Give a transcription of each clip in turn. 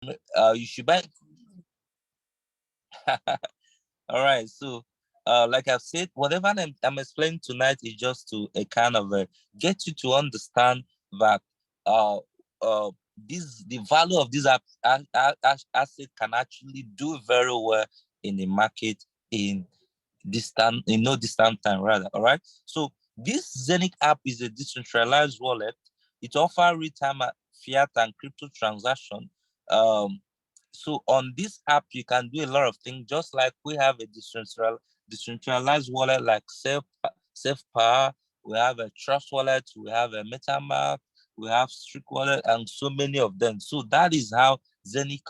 You should buy. All right. So, like I've said, whatever I'm explaining tonight is just to a kind of get you to understand that uh, uh, the value of this asset can actually do very well in the market in in no distant time, rather. All right. So this Zeniq app is a decentralized wallet. It offers real-time fiat and crypto transaction. Um, so on this app, you can do a lot of things, just like we have a decentralized wallet like Safe Power. We have a Trust Wallet. We have a MetaMask. We have Streak Wallet, and so many of them. So that is how Zeniq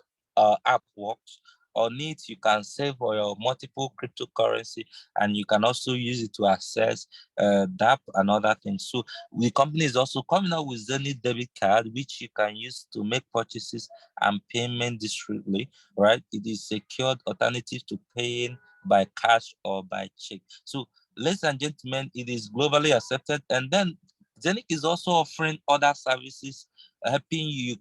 app works. On it, you can save for your multiple cryptocurrency, and you can also use it to access DApp and other things. So the company is also coming up with Zenith debit card, which you can use to make purchases and payment discreetly, right? It is secured alternative to paying by cash or by check. So, ladies and gentlemen, it is globally accepted. And then Zeniq is also offering other services, helping you.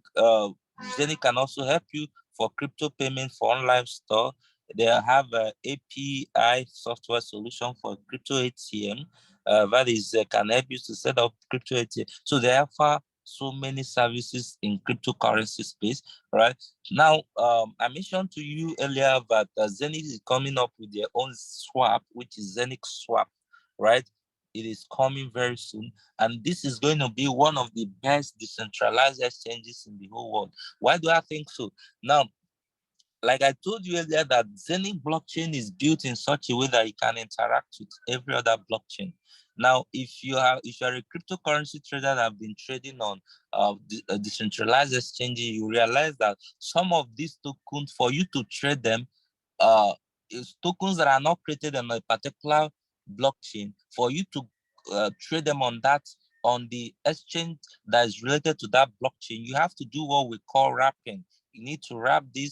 Zeniq can also help you for crypto payment for online store. They have a API software solution for crypto ATM. That is can help you to set up crypto ATM. So they offer so many services in cryptocurrency space, right? Now, I mentioned to you earlier that Zenith is coming up with their own swap, which is Zenith Swap, right? It is coming very soon, and this is going to be one of the best decentralized exchanges in the whole world. Why do I think so? Now, like I told you earlier, that Zeniq blockchain is built in such a way that it can interact with every other blockchain. Now, if you are a cryptocurrency trader that have been trading on decentralized exchanges, you realize that some of these tokens, for you to trade them, is tokens that are not created on a particular blockchain. For you to trade them on the exchange that is related to that blockchain, you have to do what we call wrapping. You need to wrap the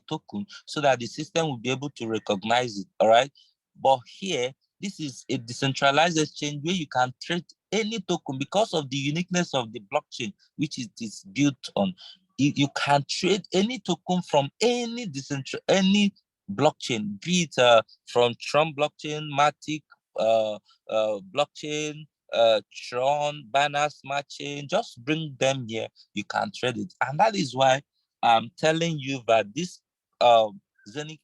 token so that the system will be able to recognize it. All right. But here, this is a decentralized exchange where you can trade any token because of the uniqueness of the blockchain, which it is built on. You can trade any token from any blockchain, be it from Tron blockchain, Matic blockchain, Tron, Binance Smart Chain. Just bring them here. You can trade it, and that is why I'm telling you that this Zeniq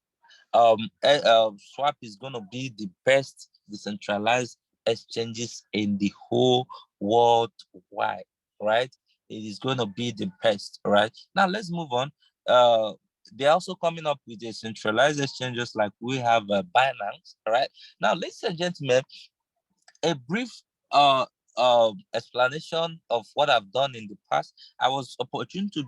swap is going to be the best decentralized exchanges in the whole world wide, right? It is going to be the best, right? Now let's move on. They're also coming up with a centralized exchanges like we have Binance, right? Now, ladies and gentlemen, a brief explanation of what I've done in the past. I was opportune to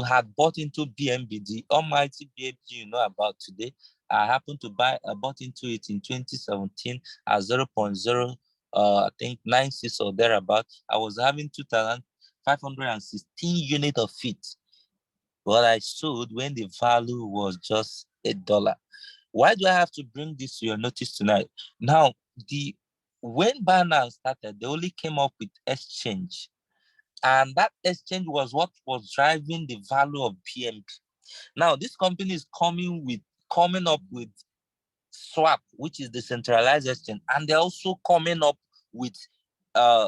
have bought into BMBD, almighty BMBD you know about today. I happened to bought into it in 2017 at 0.0, I think 96 or thereabout. I was having 2,516 units of it, but I sold when the value was just $8. Why do I have to bring this to your notice tonight? Now, the when Binance started, they only came up with exchange, and that exchange was what was driving the value of BNB. Now, this company is coming up with Swap, which is the centralized exchange, and they're also coming up with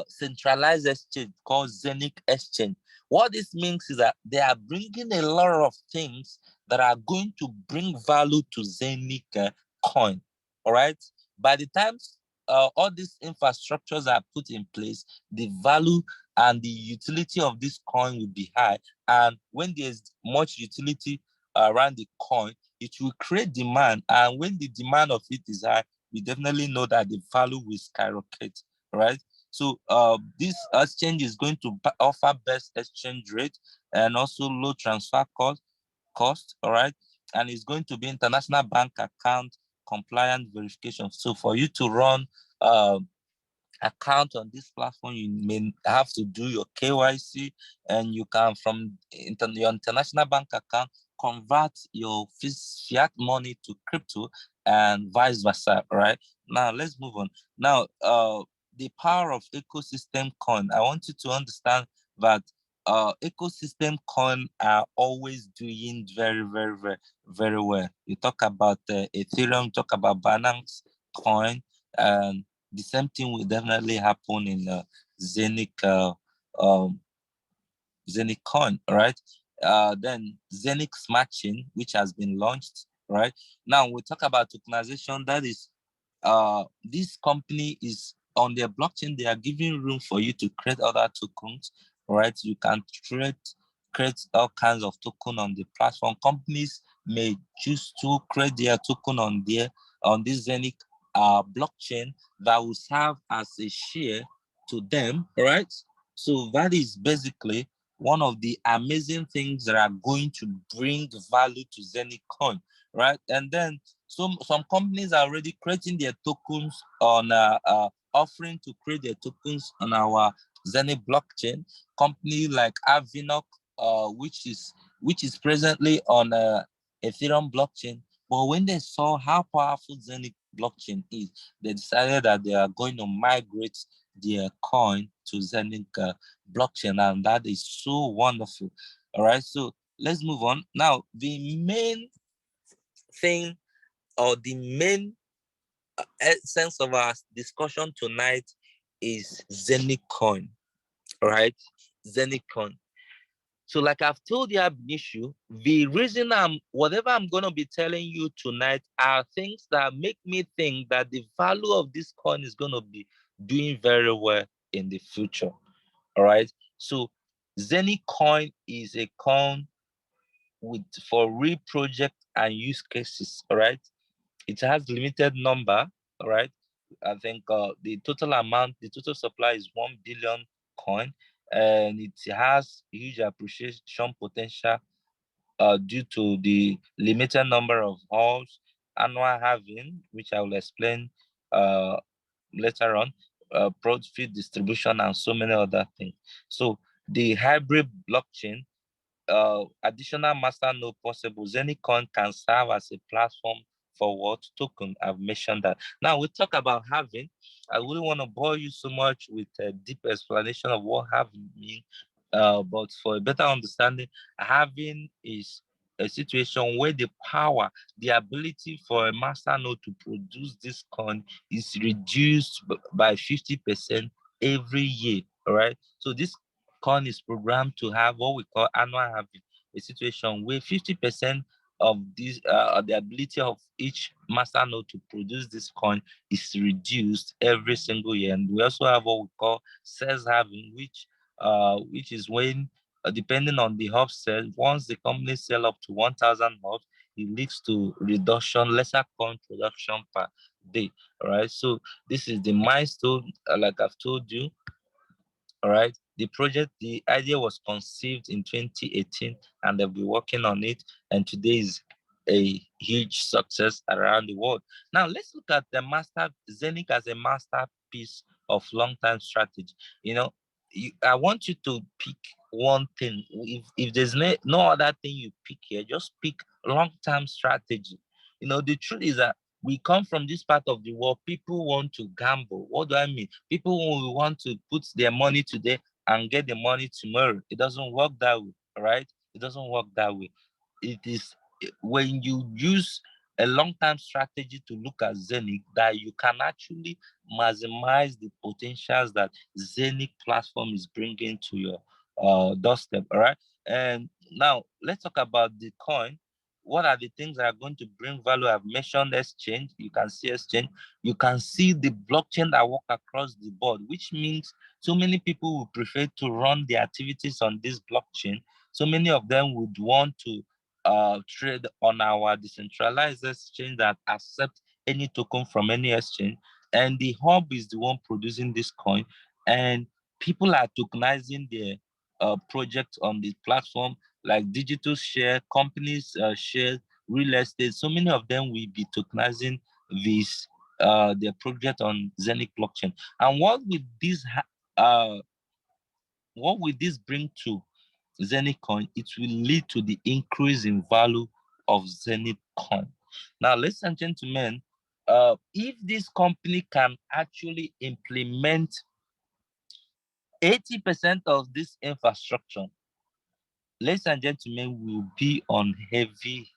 centralized exchange called Zeniq Exchange. What this means is that they are bringing a lot of things that are going to bring value to Zeniq coin. All right. By the time all these infrastructures are put in place, the value and the utility of this coin will be high. And when there's much utility around the coin, it will create demand. And when the demand of it is high, we definitely know that the value will skyrocket, right? So this exchange is going to offer best exchange rate and also low transfer cost, all right? And it's going to be international bank account compliant verification. So for you to run account on this platform, you may have to do your KYC, and you can from your international bank account convert your fiat money to crypto and vice versa. Right now, let's move on. Now, the power of ecosystem coin. I want you to understand that ecosystem coin are always doing very, very, very, very well. You talk about Ethereum, talk about Binance coin, and the same thing will definitely happen in Zeniq, um, Zeniq coin, right? Then Zeniq Smart Chain, which has been launched, right? Now we talk about tokenization. That is, this company is on their blockchain. They are giving room for you to create other tokens, right? You can create all kinds of token on the platform. Companies may choose to create their token on this Zeniq blockchain that will serve as a share to them, right? So that is basically one of the amazing things that are going to bring value to Zeniq coin, right? And then some companies are already creating their tokens on offering to create their tokens on our Zeniq blockchain. Company like Avinok, which is presently on Ethereum blockchain. But when they saw how powerful Zeniq blockchain is, they decided that they are going to migrate their coin to Zeniq blockchain, and that is so wonderful. All right, so let's move on. Now, the main thing or the main essence of our discussion tonight is Zeniq coin. All right, Zeniq coin. So, like I've told you, issue, the reason whatever I'm going to be telling you tonight are things that make me think that the value of this coin is going to be doing very well in the future. All right. So, Zeniq coin is a coin for real project and use cases. All right. It has limited number. All right. I think the total supply is 1 billion coin, and it has huge appreciation potential due to the limited number of halls, annual halving, which I will explain uh, later on, profit distribution, and so many other things. So the hybrid blockchain, additional master node possible. Zenicoin can serve as a platform for what token. I've mentioned that. Now we talk about halving. I wouldn't want to bore you so much with a deep explanation of what halving means. But for a better understanding, having is a situation where the ability for a master node to produce this coin is reduced by 50% every year. All right. So this coin is programmed to have what we call annual halving, a situation where 50% of the ability of each master node to produce this coin is reduced every single year. And we also have what we call sales halving, which is when, depending on the hub sale, once the company sell up to 1,000 hubs, it leads to lesser coin production per day. All right. So this is the milestone, like I've told you. All right. The idea was conceived in 2018, and they've been working on it. And today is a huge success around the world. Now, let's look at Zeniq as a masterpiece of long-term strategy. You know, I want you to pick one thing. If there's no other thing you pick here, just pick long-term strategy. The truth is that we come from this part of the world. People want to gamble. What do I mean? People will want to put their money today and get the money tomorrow. It doesn't work that way, all right? It doesn't work that way. It is when you use a long-term strategy to look at Zeniq that you can actually maximize the potentials that Zeniq platform is bringing to your doorstep, all right? And now let's talk about the coin. What are the things that are going to bring value? I've mentioned exchange. You can see exchange. You can see the blockchain that work across the board, which means so many people would prefer to run their activities on this blockchain. So many of them would want to trade on our decentralized exchange that accept any token from any exchange. And the hub is the one producing this coin. And people are tokenizing their project on the platform, like digital share, companies share, real estate. So many of them will be tokenizing this their project on Zeniq blockchain. And what will this bring to Zeniq coin? It will lead to the increase in value of Zeniq coin. Now, ladies and gentlemen, if this company can actually implement 80% of this infrastructure, ladies and gentlemen, will be on heavy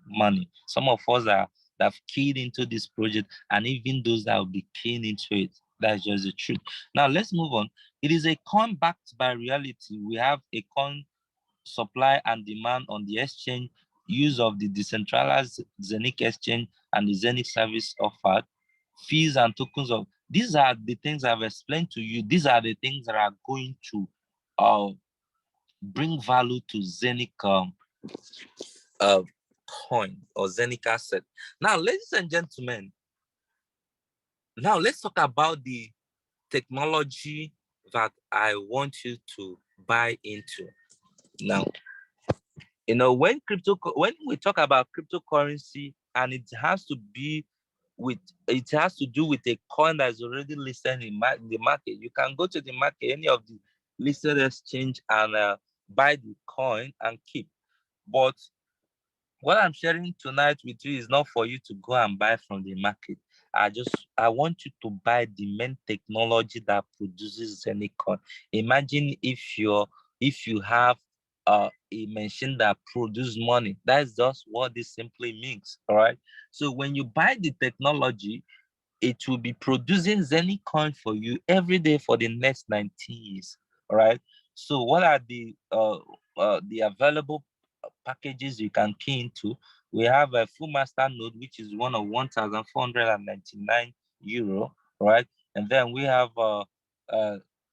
money. Some of us that have keyed into this project, and even those that will be keying into it. That's just the truth. Now let's move on. It is a coin backed by reality. We have a coin supply and demand on the exchange, use of the decentralized Zeniq exchange and the Zeniq service offered, fees and tokens of, these are the things I've explained to you. These are the things that are going to uh, bring value to Zeniq uh, coin or Zeniq asset. Now, ladies and gentlemen, now let's talk about the technology that I want you to buy into. Now, when we talk about cryptocurrency, and it has to do with a coin that is already listed in the market. You can go to the market, any of the listed exchange, and buy the coin and keep. But what I'm sharing tonight with you is not for you to go and buy from the market. I want you to buy the main technology that produces Zenicoin. Imagine if you have a machine that produces money. That's just what this simply means. All right. So when you buy the technology, it will be producing Zenicoin for you every day for the next 19 years. All right. So what are the available packages you can key into? We have a full master node, which is one of 1,499 euro, right? And then we have uh,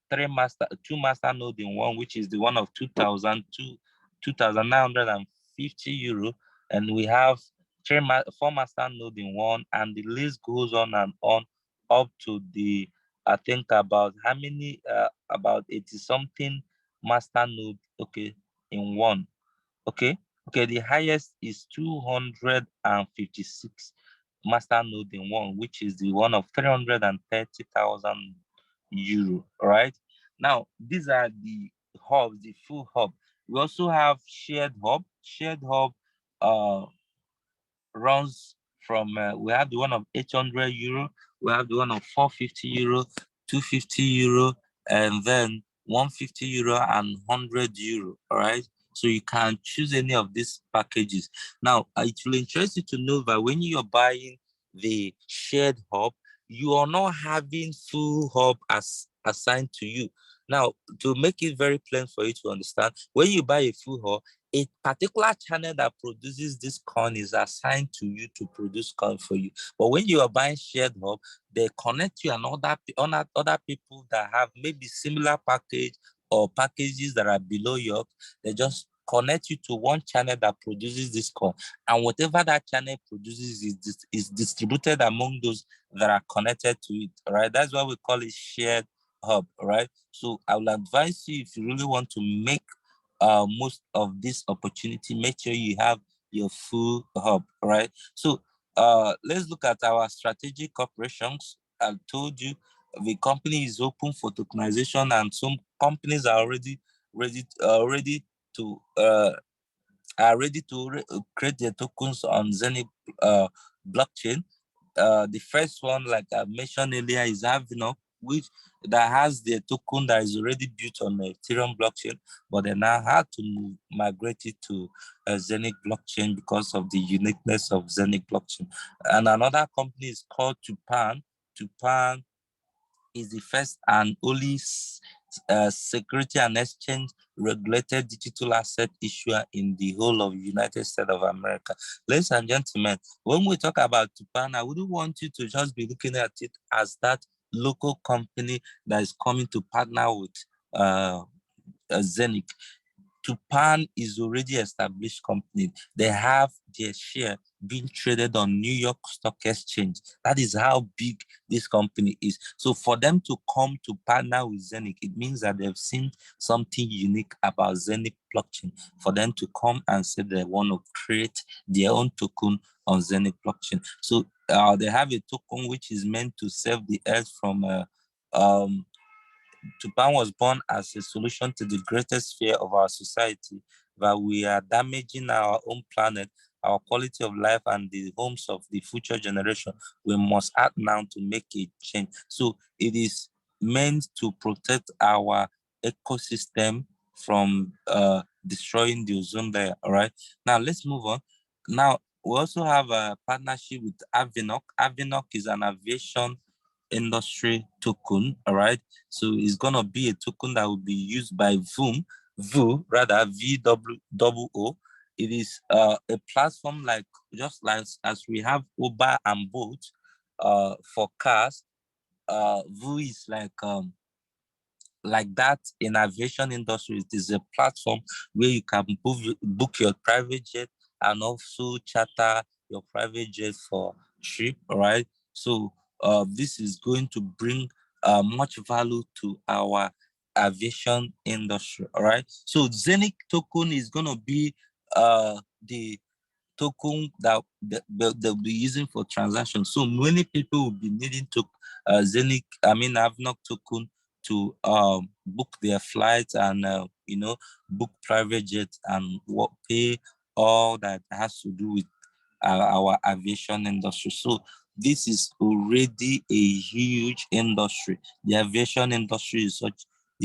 two master node in one, which is the one of 2,950 euro, and we have four master node in one, and the list goes on and on up to the, I think about how many, about 80 something master node, okay, in one. Okay. Okay. The highest is 256 master node in one, which is the one of 330,000 euro. All right. Now, these are the hubs, the full hub. We also have shared hub. Shared hub runs from, we have the one of 800 euro, we have the one of 450 euro, 250 euro, and then 150 euro and 100 euro. All right. So you can choose any of these packages. Now, it will interest you to know that when you're buying the shared hub, you are not having full hub as assigned to you. Now, to make it very plain for you to understand, when you buy a full hub, a particular channel that produces this coin is assigned to you to produce coin for you. But when you are buying shared hub, they connect you and other people that have maybe similar package or packages that are below yours. They just connect you to one channel that produces this coin, and whatever that channel produces is distributed among those that are connected to it. All right, that's why we call it shared hub. All right, so I will advise you, if you really want to make most of this opportunity, make sure you have your full hub. Right? So let's look at our strategic operations. I told you the company is open for tokenization, and some companies are already ready to create their tokens on Zeniq blockchain. The first one, like I mentioned earlier, is Avinop, which that has the token that is already built on the Ethereum blockchain, but they now had to migrate it to Zeniq blockchain because of the uniqueness of Zeniq blockchain. And another company is called Tupan. Tupan is the first and only security and exchange regulated digital asset issuer in the whole of United States of America. Ladies and gentlemen, when we talk about Tupan, I wouldn't want you to just be looking at it as that local company that is coming to partner with Zeniq. Tupan is already established company. They have their share being traded on New York Stock Exchange. That is how big this company is. So for them to come to partner with Zeniq, it means that they've seen something unique about Zeniq blockchain for them to come and say they want to create their own token on Zeniq blockchain. So they have a token which is meant to save the earth from Tupan was born as a solution to the greatest fear of our society, that we are damaging our own planet, our quality of life, and the homes of the future generation. We must act now to make a change. So it is meant to protect our ecosystem from destroying the ozone layer. All right. Now let's move on. Now we also have a partnership with Avinoc. Avinoc is an aviation industry token. All right. So it's gonna be a token that will be used by VWO. It is a platform like just like as we have Uber and Bolt for cars. VU is like that in aviation industry. It is a platform where you can book your private jet and also charter your private jet for trip. All right. So this is going to bring much value to our aviation industry. All right. So Zeniq token is going to be the token that they'll be using for transactions. So many people will be needing to Avnok token to book their flights and book private jets and pay all that has to do with our aviation industry. So this is already a huge industry. The aviation industry is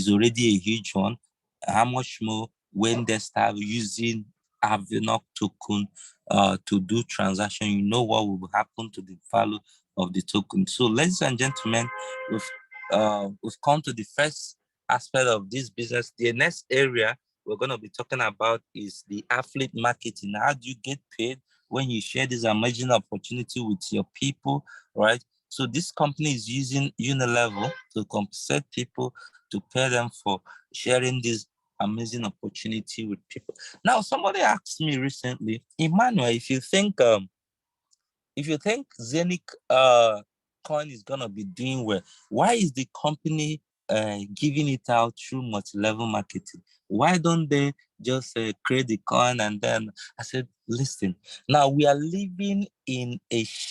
already a huge one. How much more when they start using Avnok token to do transaction, you know what will happen to the value of the token. So ladies and gentlemen, we've come to the first aspect of this business. The next area we're going to be talking about is the affiliate marketing. How do you get paid when you share this amazing opportunity with your people, right? So this company is using Unilevel to compensate people to pay them for sharing this amazing opportunity with people. Now, somebody asked me recently, Emmanuel, if you think Zeniq coin is gonna be doing well, why is the company giving it out through multi-level marketing? Why don't they just create the coin? And then I said, listen, now we are living in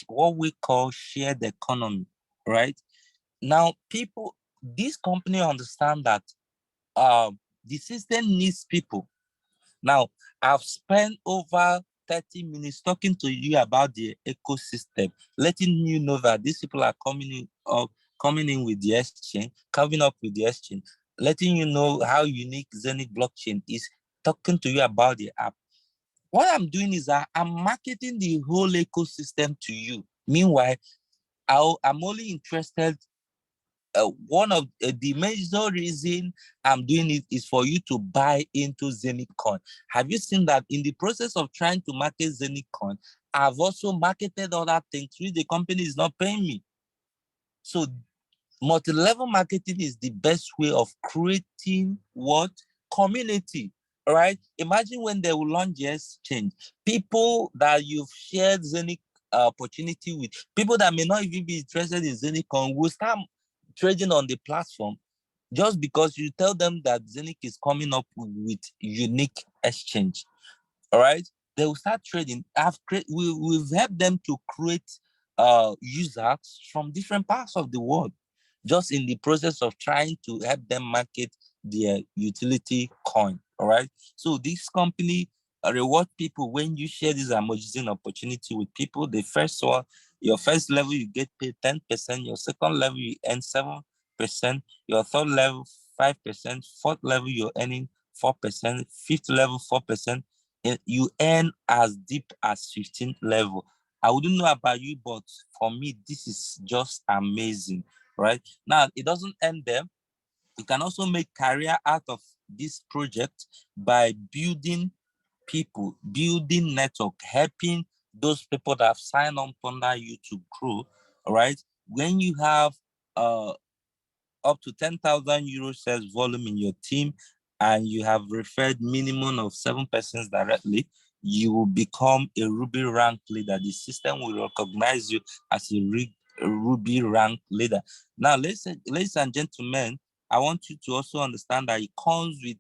what we call shared economy, right? Now, this company understand that the system needs people. Now, I've spent over 30 minutes talking to you about the ecosystem, letting you know that these people are coming in with the exchange, coming up with the exchange, letting you know how unique Zeniq blockchain is, talking to you about the app. What I'm doing is that I'm marketing the whole ecosystem to you. Meanwhile, I'm only interested one of the major reason I'm doing it is for you to buy into Zeniq coin. Have you seen that in the process of trying to market Zeniq coin, I've also marketed other things which the company is not paying me. So multi-level marketing is the best way of creating what? Community. All right. Imagine when they will launch the exchange, people that you've shared Zeniq opportunity with, people that may not even be interested in Zeniq coin will start trading on the platform just because you tell them that Zeniq is coming up with unique exchange. All right, they will start trading. We've helped them to create users from different parts of the world, just in the process of trying to help them market their utility coin. All right, so this company reward people when you share this amazing opportunity with people. The first one, your first level, you get paid 10%. Your second level, you earn 7%. Your third level, 5%. Fourth level, you're earning 4%. Fifth level, 4%. You earn as deep as 15th level. I wouldn't know about you, but for me, this is just amazing, right? Now, it doesn't end there. You can also make career out of this project by building people, building network, helping those people that have signed on under you to grow, all right? When you have up to 10,000 euro sales volume in your team and you have referred minimum of 7 persons directly, you will become a Ruby rank leader. The system will recognize you as a Ruby rank leader. Now, ladies and gentlemen, I want you to also understand that it comes with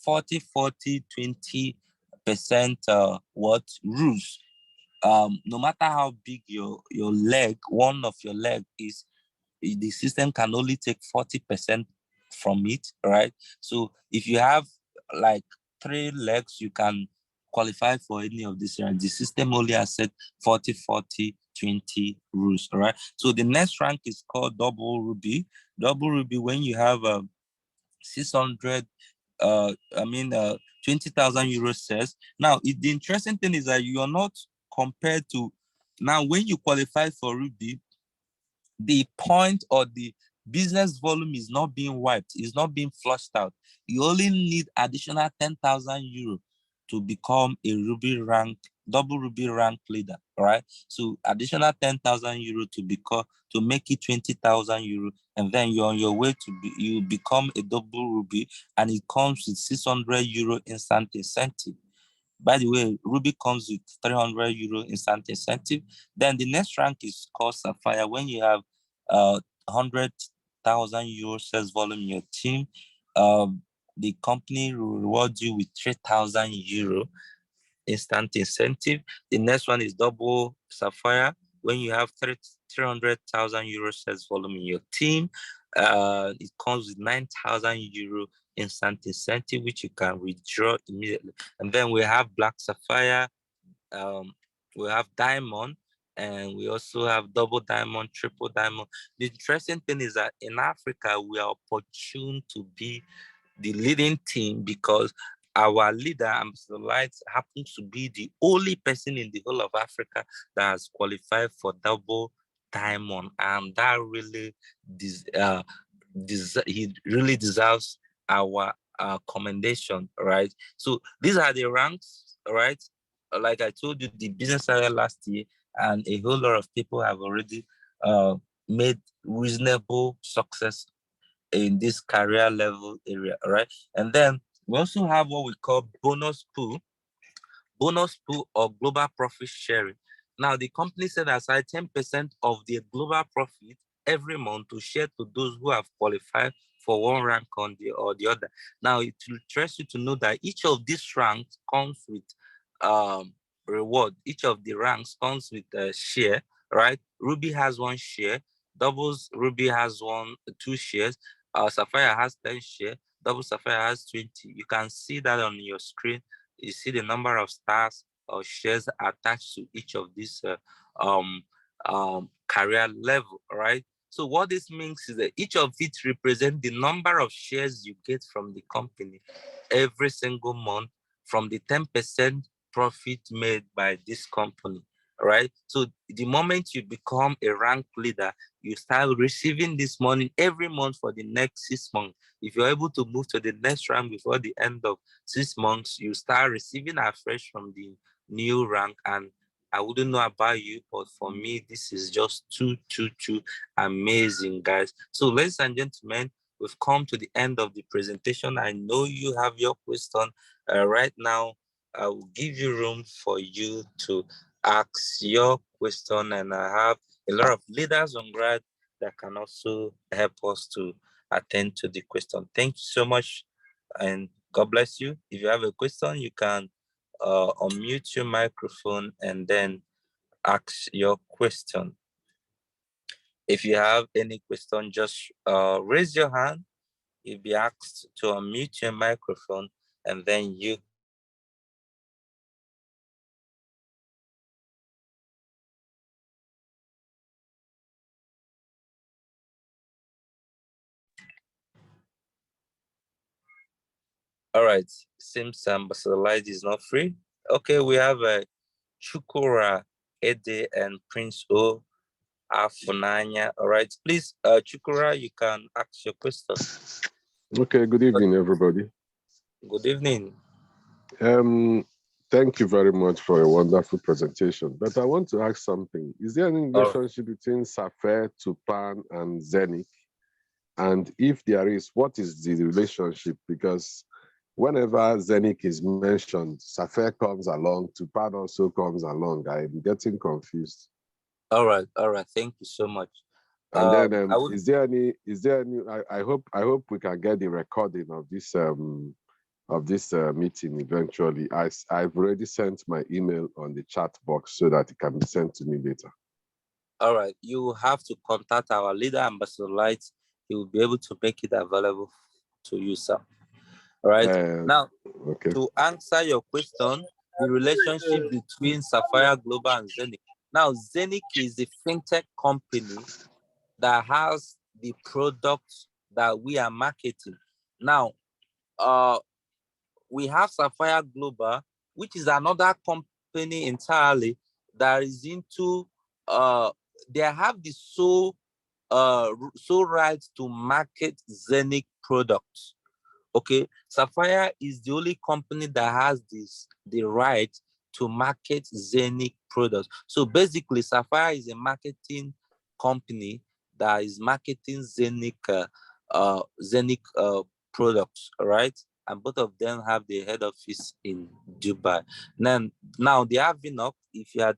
40, 40, 20% what rules. No matter how big your leg, one of your leg is, the system can only take 40% from it, right? So if you have like 3 legs, you can qualify for any of this, right? The system only accepts 40, 40 20 rules. All right. So the next rank is called double ruby. Double ruby, when you have 600, 20,000 euro shares. Now, the interesting thing is that you are not compared to, now when you qualify for ruby, the point or the business volume is not being wiped, it's not being flushed out. You only need additional 10,000 euro to become a ruby rank, double ruby rank leader. All right. So additional 10,000 euro to make it 20,000 euro, and then you're on your way to you become a double ruby, and it comes with 600 euro instant incentive. By the way, Ruby comes with 300 euro instant incentive. Then the next rank is called Sapphire. When you have 100,000 euro sales volume in your team, the company will reward you with 3,000 euro instant incentive. The next one is double Sapphire. When you have 300,000 euro sales volume in your team, it comes with 9,000 euro instant incentive, which you can withdraw immediately. And then we have Black Sapphire, we have Diamond, and we also have double diamond, triple diamond. The interesting thing is that in Africa, we are opportune to be the leading team because our leader, Ambassador Light, happens to be the only person in the whole of Africa that has qualified for double diamond, and that really he really deserves our commendation, right? So these are the ranks, right? Like I told you, the business area last year, and a whole lot of people have already made reasonable success in this career level area, right? And then we also have what we call bonus pool or global profit sharing. Now, the company set aside 10% of their global profit every month to share to those who have qualified for one rank or the other. Now, it will interest you to know that each of these ranks comes with reward. Each of the ranks comes with a share, right? Ruby has 1 share. Doubles Ruby has 2 shares. Sapphire has 10 shares. Double Sapphire has 20. You can see that on your screen. You see the number of stars or shares attached to each of these career level, right? So what this means is that each of it represents the number of shares you get from the company every single month from the 10% profit made by this company, right? So the moment you become a rank leader, you start receiving this money every month for the next 6 months. If you're able to move to the next rank before the end of 6 months, you start receiving afresh from the new rank. And I wouldn't know about you, but for me, this is just too amazing, guys. So, ladies and gentlemen, we've come to the end of the presentation. I know you have your question right now. I will give you room for you to ask your question, and I have a lot of leaders on grad that can also help us to attend to the question. Thank you so much, and God bless you. If you have a question, you can unmute your microphone and then ask your question. If you have any question, just raise your hand. You'll be asked to unmute your microphone, and then you can ask your question. All right, seems Ambassador Light is not free. Okay, we have Chukura, Ede, and Prince O. Afunanya. All right, please, Chukura, you can ask your question. Okay, good evening, everybody. Good evening. Thank you very much for a wonderful presentation. But I want to ask something. Is there any relationship between Sapphire, Tupan, and Zeniq? And if there is, what is the relationship? Because whenever Zeniq is mentioned, Sapphire comes along, Tupan also comes along. I'm getting confused. All right. Thank you so much. And then, is there any? I hope we can get the recording of this meeting eventually. I've already sent my email on the chat box so that it can be sent to me later. All right. You have to contact our leader, Ambassador Light. He will be able to make it available to you, sir. All right. Now, okay. To answer your question, the relationship between Sapphire Global and Zeniq. Now, Zeniq is a fintech company that has the products that we are marketing. Now, we have Sapphire Global, which is another company entirely that is into they have the sole right to market Zeniq products. Okay, Sapphire is the only company that has the right to market Zeniq products. So basically, Sapphire is a marketing company that is marketing Zeniq products, right? And both of them have the head office in Dubai. Now the Avinok, if you had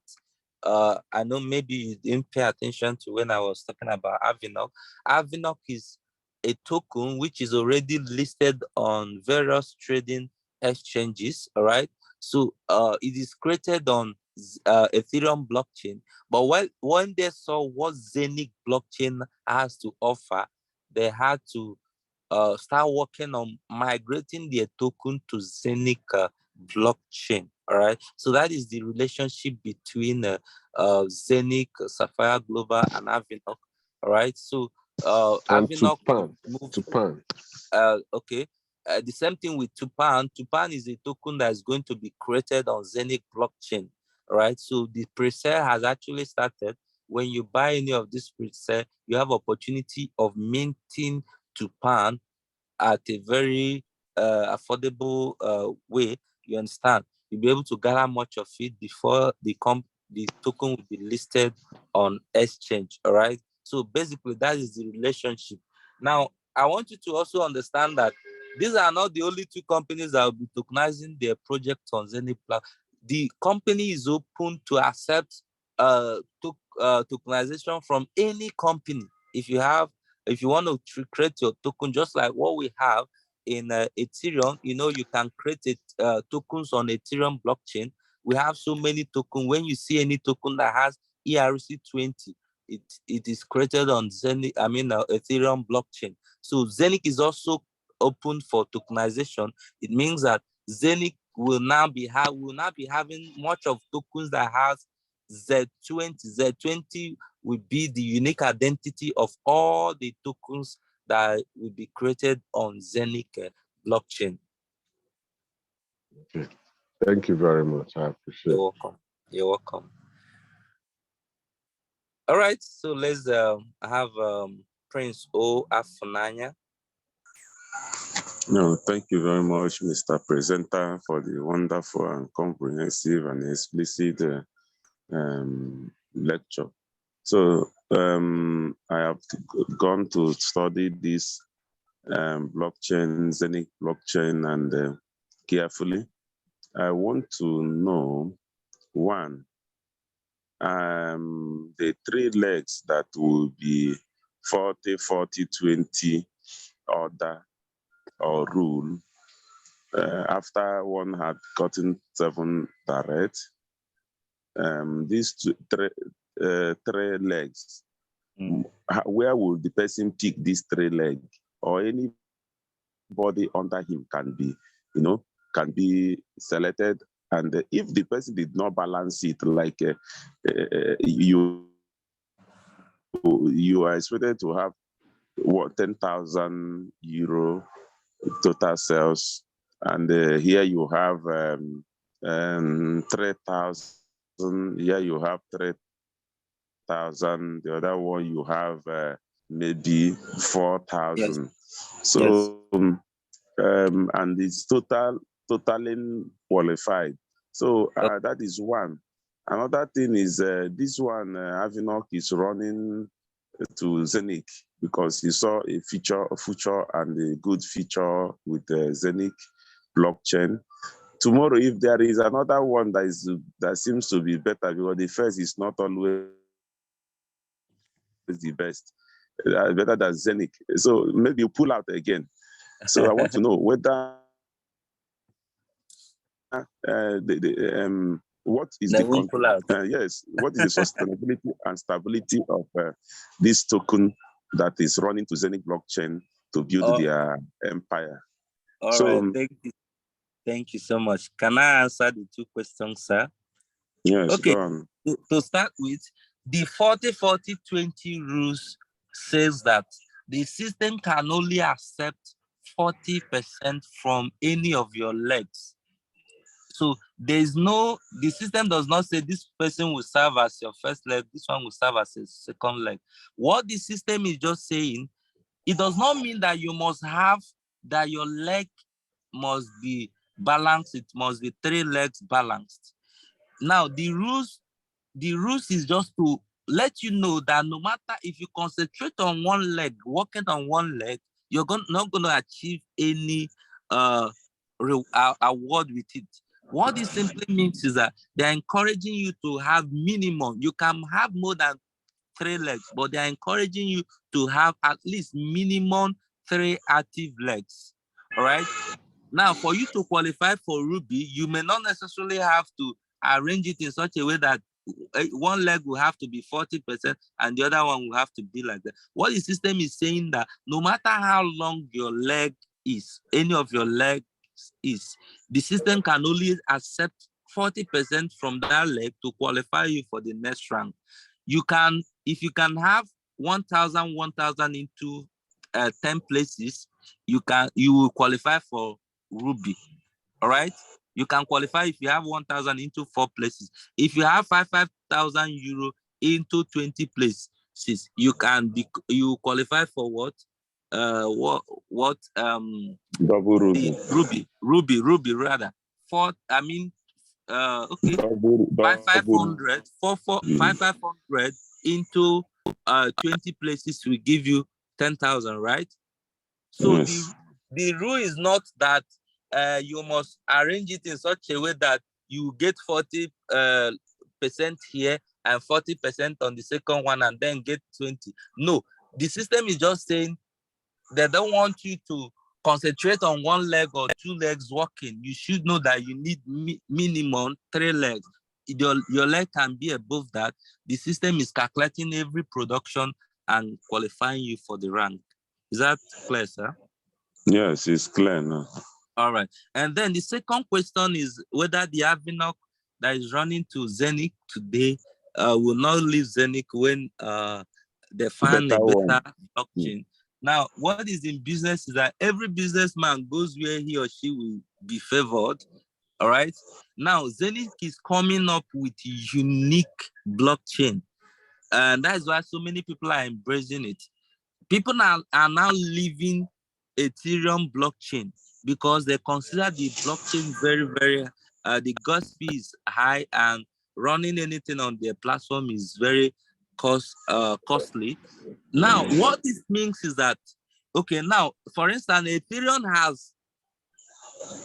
I know maybe you didn't pay attention to when I was talking about Avinok. Avinok is a token which is already listed on various trading exchanges, all right? So it is created on Ethereum blockchain. But when they saw what Zeniq blockchain has to offer, they had to start working on migrating their token to Zeniq blockchain. All right. So that is the relationship between Zeniq, Sapphire Global, and Avinok. All right. So And Avinok would move. Tupan. Okay. The same thing with Tupan. Tupan is a token that is going to be created on Zeniq blockchain. All right. So the pre-sale has actually started. When you buy any of this pre-sale, you have opportunity of minting Tupan at a very affordable way. You understand? You'll be able to gather much of it before the token will be listed on exchange. All right. So basically, that is the relationship. Now, I want you to also understand that these are not the only two companies that will be tokenizing their projects on Zeniq. The company is open to accept tokenization from any company. If you want to create your token, just like what we have in Ethereum, you can create tokens on Ethereum blockchain. We have so many tokens. When you see any token that has ERC20, it is created on Ethereum blockchain. So Zeniq is also open for tokenization. It means that Zeniq will now be having much of tokens that has Z20. Z20 will be the unique identity of all the tokens that will be created on Zeniq blockchain. Okay. Thank you very much. I appreciate it. You're welcome. You're welcome. All right, so let's have Prince O Afunanya. No, thank you very much, Mr. Presenter, for the wonderful and comprehensive and explicit lecture. So I have gone to study this blockchain, Zeniq blockchain, and carefully. I want to know, one, the three legs that will be 40, 40, 20 order or rule after one had gotten 7 direct. These three legs, where will the person pick these 3 legs? Or anybody under him can be selected. And if the person did not balance it, like you are expected to have 10,000 euro total sales, and here you have 3,000. Here you have 3,000. The other one you have maybe 4,000. Yes. So and it's totally qualified. So that is one. Another thing is this one, Avinok is running to Zeniq because he saw a future and a good feature with the Zeniq blockchain. Tomorrow, if there is another one that seems to be better, because the first is not always the best, better than Zeniq. So maybe you pull out again. So I want to know whether what is what is the sustainability and stability of this token that is running to Zeniq blockchain to build their empire? All right, thank you so much. Can I answer the 2 questions, sir? Yes, okay. go on. to start with, the 40-40-20 rules says that the system can only accept 40% from any of your legs. So the system does not say this person will serve as your first leg, this one will serve as a second leg. What the system is just saying, it does not mean that you must have, that your leg must be balanced, it must be 3 legs balanced. Now, the rules is just to let you know that no matter if you concentrate on one leg, working on one leg, you're not going to achieve any award with it. What this simply means is that they're encouraging you to have minimum. You can have more than 3 legs, but they're encouraging you to have at least minimum 3 active legs. All right. Now, for you to qualify for Ruby, you may not necessarily have to arrange it in such a way that one leg will have to be 40% and the other one will have to be like that. What the system is saying that no matter how long your leg is, any of your legs is, the system can only accept 40% from that leg to qualify you for the next rank. You can, if you can have 1,000 into 10 places, you will qualify for Ruby. All right. You can qualify if you have 1,000 into 4 places. If you have 5,000 euro into 20 places, you qualify for what? Double Ruby. Ruby rather. Okay. Double 500 into 20 places will give you 10,000, right? So yes. the rule is not that you must arrange it in such a way that you get 40% here and 40% on the second one and then get 20. No, the system is just saying they don't want you to concentrate on one leg or 2 legs working. You should know that you need minimum 3 legs. Your leg can be above that. The system is calculating every production and qualifying you for the rank. Is that clear, sir? Yes, it's clear now. All right. And then the second question is whether the Avinoc that is running to Zeniq today will not leave Zeniq when they find a better blockchain. Now, what is in business is that every businessman goes where he or she will be favored. All right. Now, Zeniq is coming up with a unique blockchain. And that's why so many people are embracing it. People are now leaving Ethereum blockchain because they consider the blockchain very, very, the gas fee is high and running anything on their platform is very costly. Now, what this means is that, okay, now, for instance, Ethereum has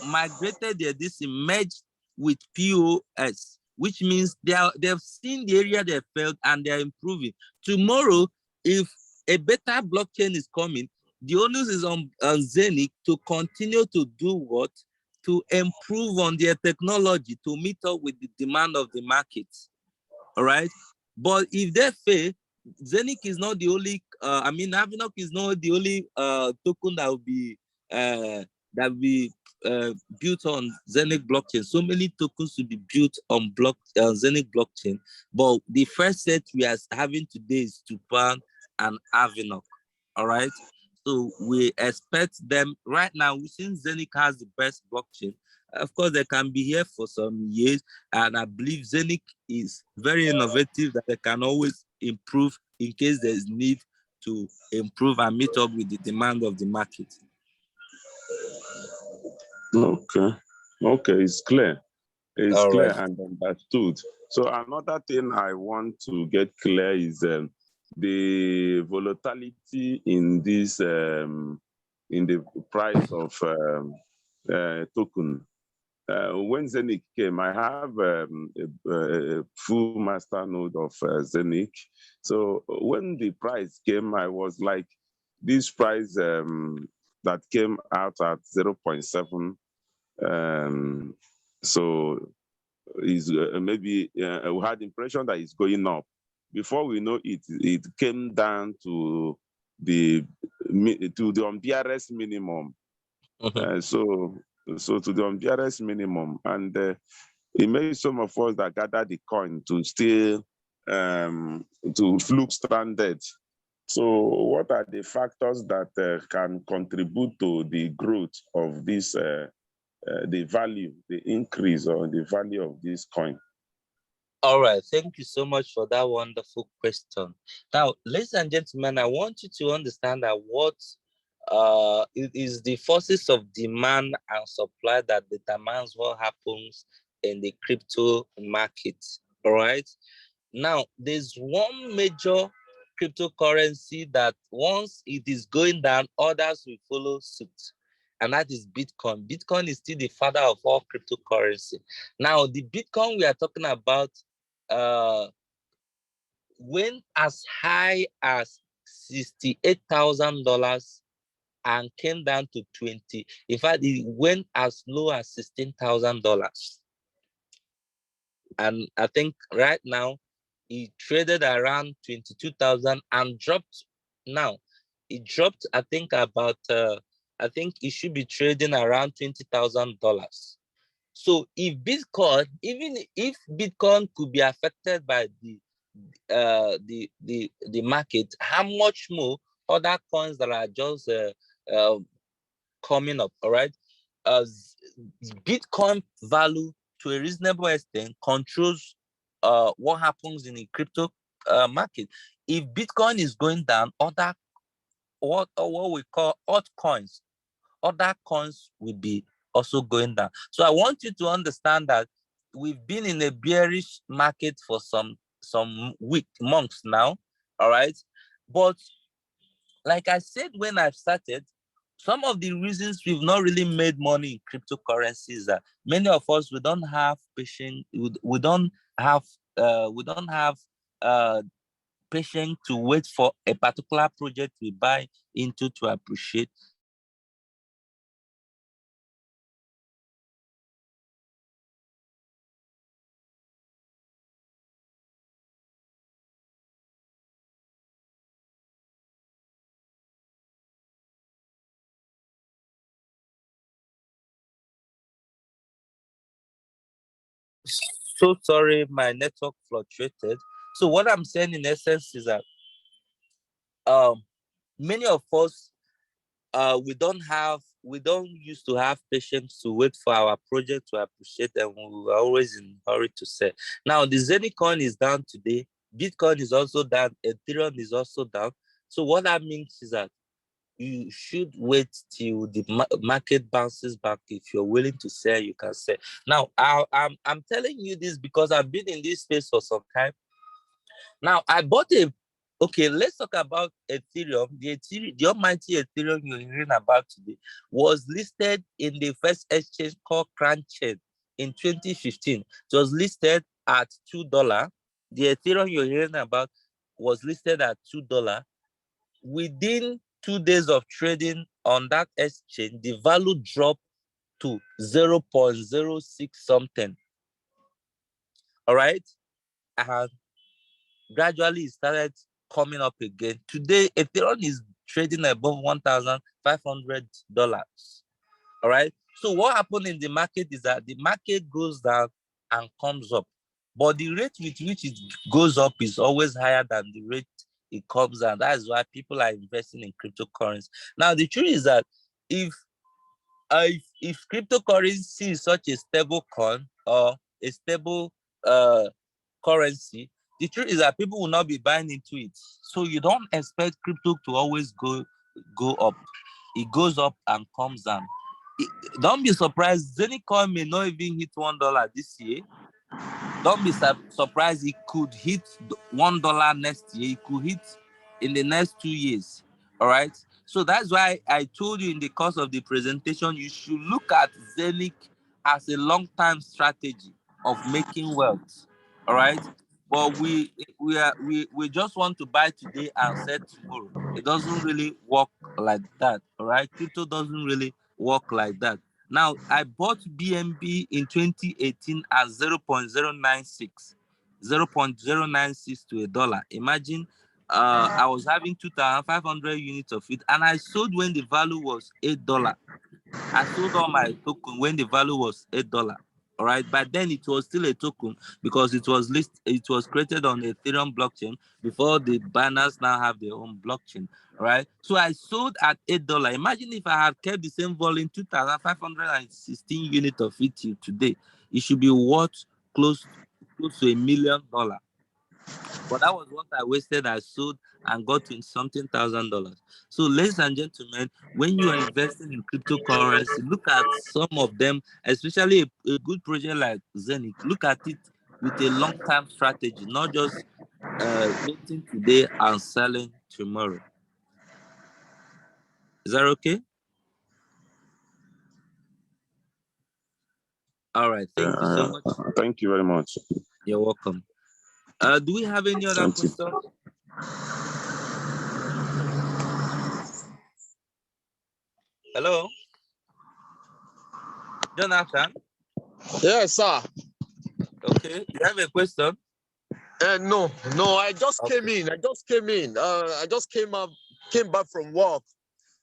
migrated this merged with POS, which means they've seen the area they failed and they're improving. Tomorrow, if a better blockchain is coming, the onus is on Zeniq to continue to do what? To improve on their technology to meet up with the demand of the market. All right. But if they fail, Zeniq is not the only, Avinoc is not the only token that will be built on Zeniq blockchain. So many tokens will be built on Zeniq blockchain. But the first set we are having today is Tupan and Avinoc. All right. So we expect them right now, since Zeniq has the best blockchain. Of course, they can be here for some years, and I believe Zeniq is very innovative that they can always improve in case there's need to improve and meet up with the demand of the market. Okay, it's clear. It's All clear right. and understood. So another thing I want to get clear is the volatility in this in the price of token. When Zeniq came, I have a full master node of Zeniq. So when the price came, I was like, this price that came out at 0.7. So is maybe we had the impression that it's going up. Before we know it, it came down to the unbearable minimum. So to the unbearable minimum, and It made some of us that gather the coin to still to look stranded. So, what are the factors that can contribute to the growth of this, the value, the increase or the value of this coin? All right, thank you so much for that wonderful question. Now, ladies and gentlemen, I want you to understand that what it is the forces of demand and supply that determines what happens in the crypto market. All right. Now, there's one major cryptocurrency that once it is going down, others will follow suit, and that is Bitcoin. Bitcoin is still the father of all cryptocurrency. Now, the Bitcoin we are talking about uh, went as high as $68,000 and came down to 20. In fact, it went as low as $16,000. And I think right now it traded around 22,000 and dropped. Now it dropped, I think about I think it should be trading around $20,000. So if Bitcoin, even if Bitcoin could be affected by the market, how much more other coins that are just coming up, all right? Bitcoin value to a reasonable extent controls what happens in the crypto market. If Bitcoin is going down, other what we call altcoins, other coins will be also going down. So I want you to understand that we've been in a bearish market for some months now, all right? But like I said when I started, some of the reasons we've not really made money in cryptocurrencies are many of us we don't have patience, we don't have uh patience to wait for a particular project we buy into to appreciate. Some of us we don't have so sorry, my network fluctuated. So what I'm saying in essence is that um many of us we don't used to have patience to wait for our project to appreciate, and we were always in a hurry to sell. Now the Zeniq coin is down today, Bitcoin is also down, Ethereum is also down. So what that means is that you should wait till the market bounces back. If you're willing to sell, you can sell. Now I'm telling you this because I've been in this space for some time. Now I bought a okay, let's talk about Ethereum. The almighty Ethereum you're hearing about today was listed in the first exchange called Cranchain in 2015. It was listed at $2. The Ethereum you're hearing about was listed at $2. Within 2 days of trading on that exchange, the value dropped to 0.06 something. All right. And gradually it started coming up again. Today, Ethereum is trading above $1,500. All right. So what happened in the market is that the market goes down and comes up, but the rate with which it goes up is always higher than the rate it comes down. That is why people are investing in cryptocurrency. Now, the truth is that if if cryptocurrency is such a stable coin or a stable currency, the truth is that people will not be buying into it. So you don't expect crypto to always go up. It goes up and comes down. Don't be surprised. Zeniq coin may not even hit $1 this year. Don't be surprised. It could hit $1 next year. It could hit in the next 2 years. All right. So that's why I told you in the course of the presentation, you should look at Zeniq as a long-term strategy of making wealth. All right. But we just want to buy today and sell tomorrow. It doesn't really work like that. All right. Crypto doesn't really work like that. Now, I bought BNB in 2018 at 0.096, 0.096 to $1. Imagine I was having 2,500 units of it, and I sold when the value was $8. I sold all my token when the value was $8. All right, but then it was still a token because it was created on Ethereum blockchain before the banners now have their own blockchain. All right, so I sold at $8. Imagine if I had kept the same volume, 2,516 units of it till today, it should be worth close to $1 million. But that was what I wasted. I sold and got in something $1,000. So, ladies and gentlemen, when you are investing in cryptocurrency, look at some of them, especially a good project like Zeniq. Look at it with a long-term strategy, not just minting today and selling tomorrow. Is that okay? All right. Thank you so much. Thank you very much. You're welcome. Do we have any other questions? Hello? Jonathan? Yes, sir. Okay. You have a question? No, I just came in. I just came back from work.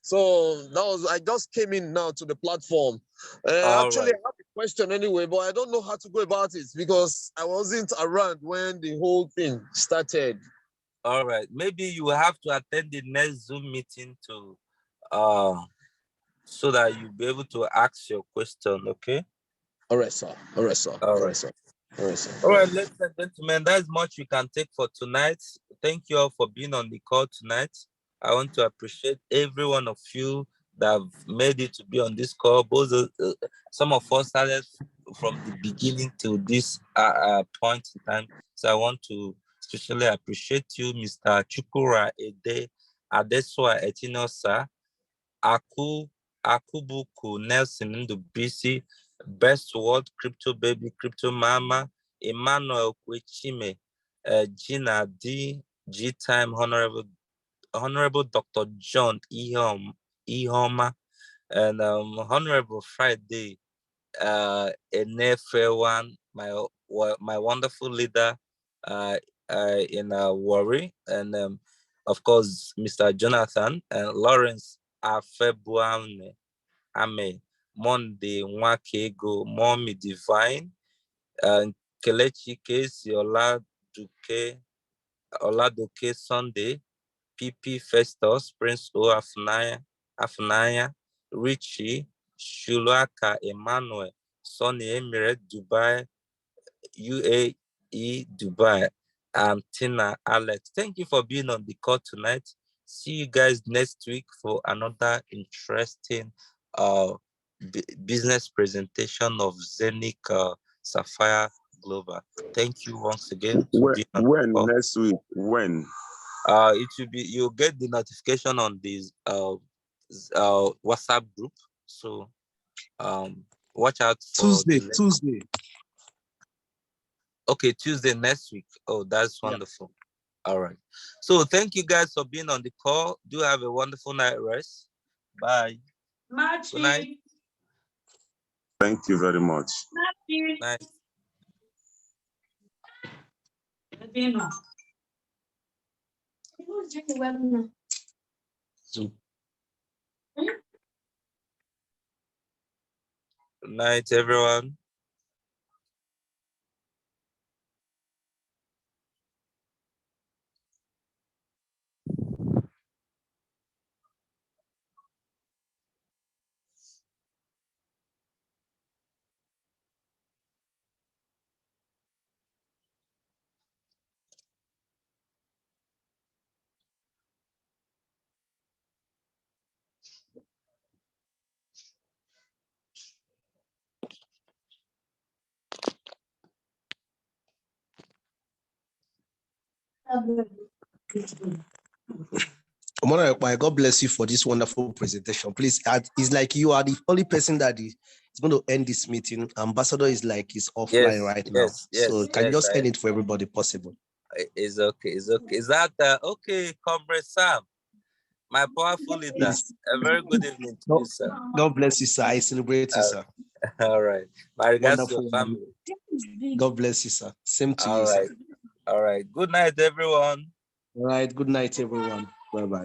So I just came in now to the platform. Actually, I have a question anyway, but I don't know how to go about it because I wasn't around when the whole thing started. All right. Maybe you will have to attend the next Zoom meeting to so that you'll be able to ask your question, okay? All right, sir. All right, sir. All right, ladies and gentlemen, that's much we can take for tonight. Thank you all for being on the call tonight. I want to appreciate every one of you that have made it to be on this call. Both some of us started from the beginning to this point in time. So I want to especially appreciate you, Mr. Chukura Ede Adeswa Etinosa, Akubuku Nelson Ndubisi, Best World Crypto Baby, Crypto Mama, Emmanuel Kwechime, Gina D, G Time, Honorable Dr. John Ihoma, and Honorable Friday, Enefe1, my wonderful leader in Warri, and of course, Mr. Jonathan and Lawrence Afebuame Ame, Monday Nwakego, Mommy Divine, Kelechi Kesi Oladuke Sunday, PP Festus, Prince O Afunaya, Richie, Shuluaka Emmanuel, Sonny Emirate Dubai, UAE Dubai, Tina Alex. Thank you for being on the call tonight. See you guys next week for another interesting business presentation of Zeniq Sapphire Global. Thank you once again for being on When the call. next week? When? It will be, you'll get the notification on this WhatsApp group. So watch out for Tuesday. Okay, Tuesday next week. Oh, that's wonderful. Yeah. All right. So thank you guys for being on the call. Do have a wonderful night rest. Bye. Good night. Thank you very much. Night. Good night, everyone. Emmanuel, God bless you for this wonderful presentation. Please, it's like you are the only person that is going to end this meeting. Ambassador is like he's offline right now. So can you just end it for everybody possible? It's okay. It's okay. Is that okay, Comrade Sam? My powerful leader. A very good evening to you, sir. God bless you, sir. I celebrate you, sir. All right. My regards to your family. God bless you, sir. Same to you, sir. All right. Good night, everyone. All right. Good night, everyone. Bye-bye.